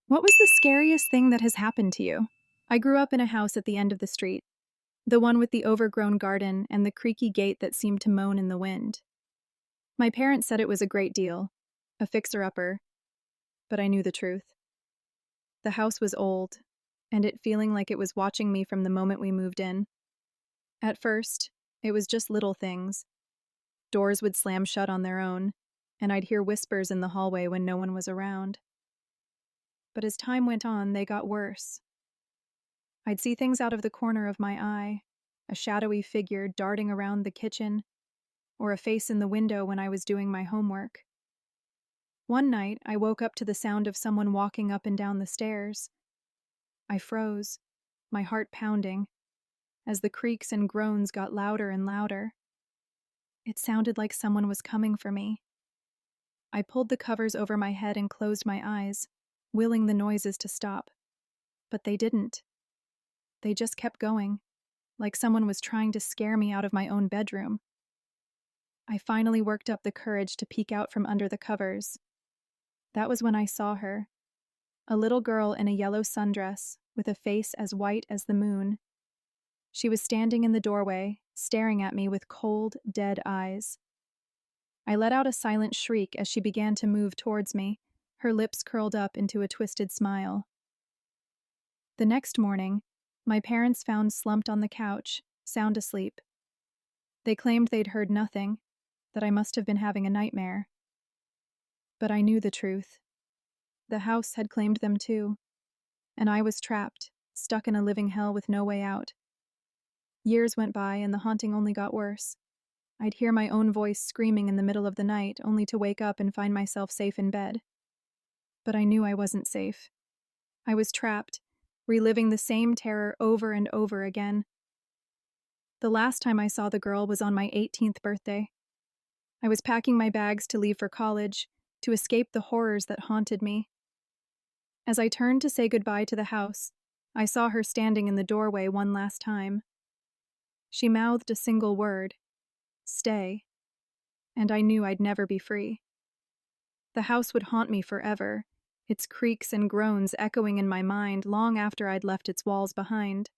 What was the scariest thing that has happened to you? I grew up in a house at the end of the street, the one with the overgrown garden and the creaky gate that seemed to moan in the wind. My parents said it was a great deal, a fixer-upper, but I knew the truth. The house was old, and it feeling like it was watching me from the moment we moved in. At first, it was just little things. Doors would slam shut on their own, and I'd hear whispers in the hallway when no one was around. But as time went on, they got worse. I'd see things out of the corner of my eye, a shadowy figure darting around the kitchen, or a face in the window when I was doing my homework. One night, I woke up to the sound of someone walking up and down the stairs. I froze, my heart pounding, as the creaks and groans got louder and louder. It sounded like someone was coming for me. I pulled the covers over my head and closed my eyes, willing the noises to stop. But they didn't. They just kept going, like someone was trying to scare me out of my own bedroom. I finally worked up the courage to peek out from under the covers. That was when I saw her, a little girl in a yellow sundress with a face as white as the moon. She was standing in the doorway, staring at me with cold, dead eyes. I let out a silent shriek as she began to move towards me, her lips curled up into a twisted smile. The next morning, my parents found slumped on the couch, sound asleep. They claimed they'd heard nothing, that I must have been having a nightmare. But I knew the truth. The house had claimed them too, and I was trapped, stuck in a living hell with no way out. Years went by and the haunting only got worse. I'd hear my own voice screaming in the middle of the night, only to wake up and find myself safe in bed. But I knew I wasn't safe. I was trapped, reliving the same terror over and over again. The last time I saw the girl was on my 18th birthday. I was packing my bags to leave for college, to escape the horrors that haunted me. As I turned to say goodbye to the house, I saw her standing in the doorway one last time. She mouthed a single word, "Stay," and I knew I'd never be free. The house would haunt me forever, its creaks and groans echoing in my mind long after I'd left its walls behind.